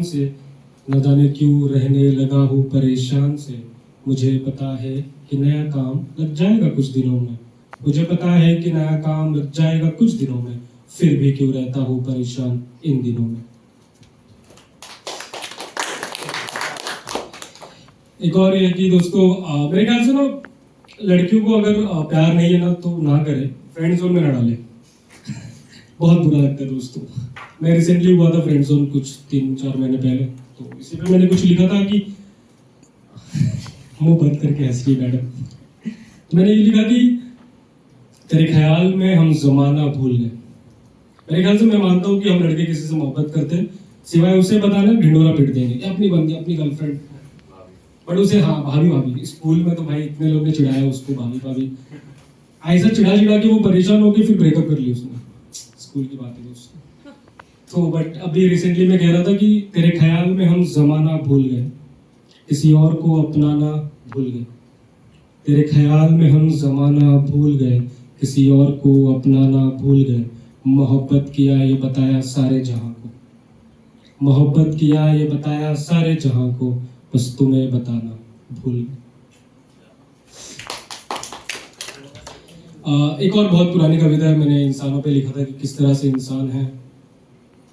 से, न जाने क्यों रहने लगा हूँ परेशान से। मुझे पता है कि नया काम लग जाएगा कुछ दिनों में, मुझे पता है कि नया काम लग जाएगा कुछ दिनों में, फिर भी क्यों रहता हूँ परेशान इन दिनों में। एक और ये कि दोस्तों मेरे ख्याल से ना लड़कियों को अगर प्यार नहीं है ना तो ना करे, फ्रेंड जोन में ना डाले। बहुत बुरा लगता है दोस्तों। मैं रिसेंटली हुआ था फ्रेंड जोन कुछ 3-4 महीने पहले, तो इसी पे मैंने कुछ लिखा था कि मुंह बंद करके हंस रही मैडम। मैंने ये लिखा कि तेरे ख्याल में हम जमाना भूल गए। मेरे ख्याल से मैं मानता हूँ कि हम लड़के किसी से मोहब्बत करते हैं, सिवाय उसे बताना ढिंडोरा पीट देंगे, अपनी बंदी अपनी गर्लफ्रेंड, बट उसे हाँ भाभी भाभी। स्कूल में तो भाई इतने लोग ने चिढ़ाया उसको भाभी भाभी, ऐसा चिढ़ा चिढ़ा के वो परेशान होकर फिर ब्रेकअप कर लिया उसने। स्कूल की बात है दोस्तों। तो बट अभी रिसेंटली मैं कह रहा था कि तेरे ख्याल में हम जमाना भूल गए, किसी और को अपनाना भूल गए। तेरे ख्याल में हम जमाना भूल गए, किसी और को अपनाना भूल गए। मोहब्बत किया ये बताया सारे जहां को, मोहब्बत किया ये बताया सारे जहां को, बस तुम्हें बताना भूल गए। एक और बहुत पुरानी कविता है, मैंने इंसानों पे लिखा था कि किस तरह से इंसान है।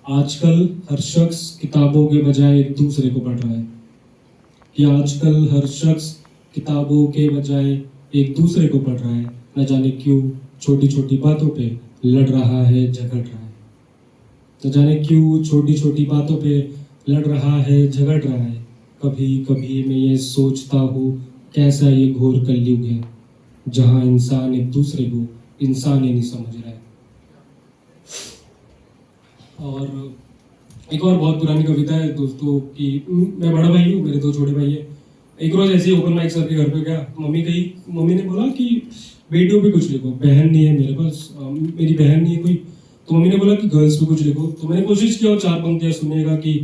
आजकल हर शख्स किताबों के बजाय एक दूसरे को पढ़ रहा है, कि आजकल हर शख्स किताबों के बजाय एक दूसरे को पढ़ रहा है। न जाने क्यों छोटी छोटी बातों पे लड़ रहा है, झगड़ रहा है। न जाने क्यों छोटी छोटी बातों पे लड़ रहा है, झगड़ रहा है। कभी कभी मैं ये सोचता हूँ कैसा ये घोर कलयुग है, जहाँ इंसान एक दूसरे को इंसान ही नहीं समझ रहा है। और एक और बहुत पुरानी कविता है दोस्तों कि मैं बड़ा भाई हूँ, मेरे 2 छोटे भाई है। एक रोज ऐसे ही ओपन माइक सर के घर पे गया, मम्मी ने बोला कि बेटियों पे कुछ लिखो। बहन नहीं है मेरे पास, मेरी बहन नहीं है कोई, तो मम्मी ने बोला कि गर्ल्स पे कुछ लिखो। तो मैंने कोशिश किया और 4 पंक्तियां सुनिएगा कि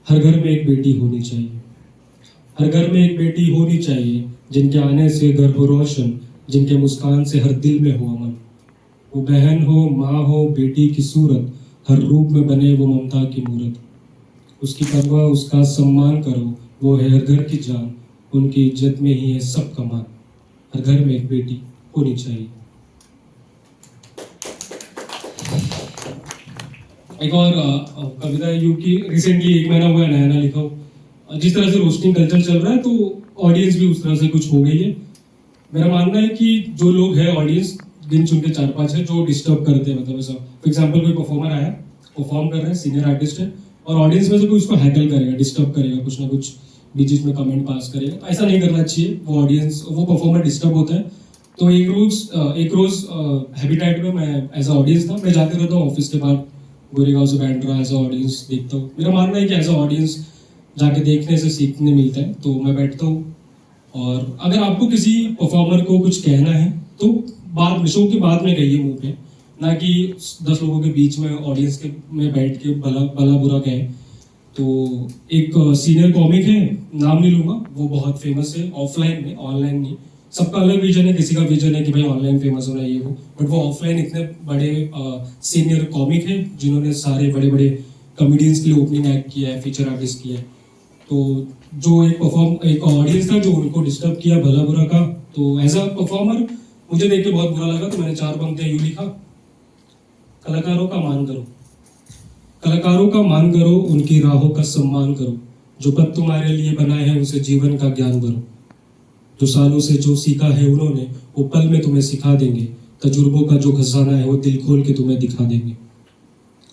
हर घर में एक बेटी होनी चाहिए, हर घर में एक बेटी होनी चाहिए, जिनके आने से घर को रोशन, जिनके मुस्कान से हर दिल में हो अमन। वो बहन हो, माँ हो, बेटी की सूरत, हर रूप में बने वो ममता की मूरत। उसकी परवाह उसका सम्मान करो, वो है हर घर की जान, उनकी इज्जत में ही है सब कमान। हर घर में एक बेटी होनी चाहिए। एक और कविता है यूं कि रिसेंटली 1 महीना हुआ है नया नया लिखा हो। जिस तरह से रोस्टिंग कल्चर चल रहा है तो ऑडियंस भी उस तरह से कुछ हो गई है। मेरा मानना है कि जो लोग हैं ऑडियंस, गिन चुन के 4-5 है जो डिस्टर्ब करते हैं, मतलब ऐसा फॉर एग्जाम्पल कोई परफॉर्मर आया, परफॉर्म कर रहे हैं, सीनियर आर्टिस्ट है, और ऑडियंस में से कोई उसको हैकल करेगा, डिस्टर्ब करेगा, कुछ ना कुछ बीच में कमेंट पास करेगा, तो ऐसा नहीं करना चाहिए। वो ऑडियंस, वो परफॉर्मर डिस्टर्ब होता है। तो एक रोज हैबिटेट में मैं एज अ ऑडियंस था, मैं जाते रहता हूँ ऑफिस के बाद, गोरेगांव से बैंड्रा, एज अ ऑडियंस देखता हूँ। मेरा मानना है कि एज अ ऑडियंस जाके देखने से सीखने मिलता है, तो मैं बैठता हूँ। और अगर आपको किसी परफॉर्मर को कुछ कहना है तो बाद में, शो के बाद में कहिए मुंह पे, ना कि 10 लोगों के बीच में ऑडियंस के में बैठ के भला बुरा कहे। तो एक सीनियर कॉमिक है, नाम नहीं लूंगा, वो बहुत फेमस है ऑफलाइन में, ऑनलाइन नहीं। सबका अलग विजन है, किसी का विजन है कि भाई ऑनलाइन फेमस होना ये हो, बट वो ऑफलाइन इतने बड़े सीनियर कॉमिक है जिन्होंने सारे बड़े बड़े कॉमेडियंस के लिए ओपनिंग एक्ट किया है, फीचर आर्टिस्ट किया है। तो जो एक ऑडियंस था जो उनको डिस्टर्ब किया भला बुरा का, तो एज अ परफॉर्मर मुझे देख के बहुत बुरा लगा। तो मैंने 4 पंक्तियां यूं लिखा, कलाकारों का मान करो, कलाकारों का मान करो, उनकी राहों का सम्मान करो, जो पद तुम्हारे लिए बनाए हैं उनसे जीवन का ज्ञान करो। जो सालों से जो सीखा है उन्होंने वो पल में तुम्हें सिखा देंगे, तजुर्बों का जो खजाना है वो दिल खोल के तुम्हें दिखा देंगे।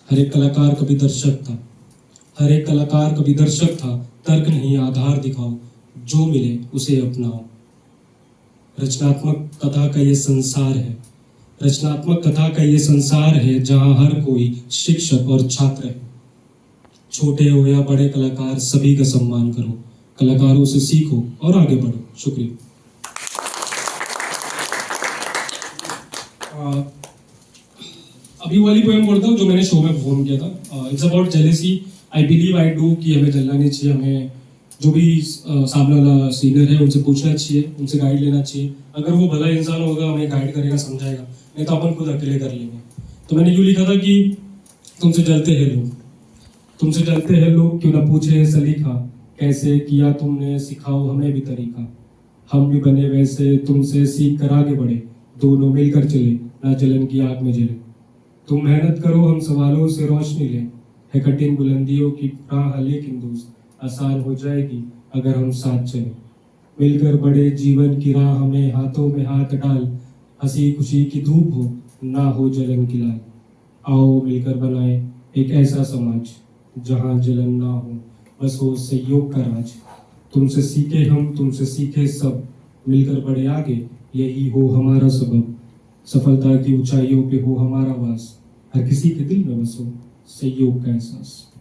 हर एक कलाकार कभी दर्शक था, हर एक कलाकार कभी दर्शक था, तर्क नहीं आधार दिखाओ, जो मिले उसे अपनाओ। रचनात्मक कथा का ये संसार है, रचनात्मक कथा का ये संसार है, जहां हर कोई शिक्षक और छात्र है। छोटे हो या बड़े कलाकार सभी का सम्मान करो, कलाकारों से सीखो और आगे बढ़ो। शुक्रिया। अभी वाली पोएम पढ़ता हूँ जो मैंने शो में परफॉर्म किया था। It's about jealousy. I believe I do कि हमें जलना नहीं चाहिए, हमें जो भी सामने वाला सीनियर है उनसे पूछना चाहिए, उनसे गाइड लेना चाहिए। अगर वो भला इंसान होगा हमें गाइड करेगा, समझाएगा, नहीं तो अपन खुद अकेले कर लेंगे। तो मैंने यूँ लिखा था कि तुमसे जलते हैं लोग, तुमसे जलते हैं लोग, क्यों ना पूछे सलीखा, कैसे किया तुमने, सिखाओ हमें भी तरीका। हम भी बने वैसे, तुमसे सीख कर आगे बढ़े, दोनों मिलकर चले, ना जलन की आग में जले। तुम मेहनत करो, हम सवालों से रोशनी लें, है कठिन बुलंदियों की राह, लेकिन दोस्त आसान हो जाएगी अगर हम साथ चलें। मिलकर बड़े जीवन की राह हमें, हाथों में हाथ डाल, हंसी खुशी की धूप हो, ना हो जलन की लाल। आओ मिलकर बनाए एक ऐसा समाज, जहाँ जलन ना हो, बस हो सहयोग का राज। तुमसे सीखे हम, तुमसे सीखे सब, मिलकर बढ़े आगे, यही हो हमारा सबब। सफलता की ऊंचाइयों पे हो हमारा वास, हर किसी के दिल में बसो सहयोग का एहसास।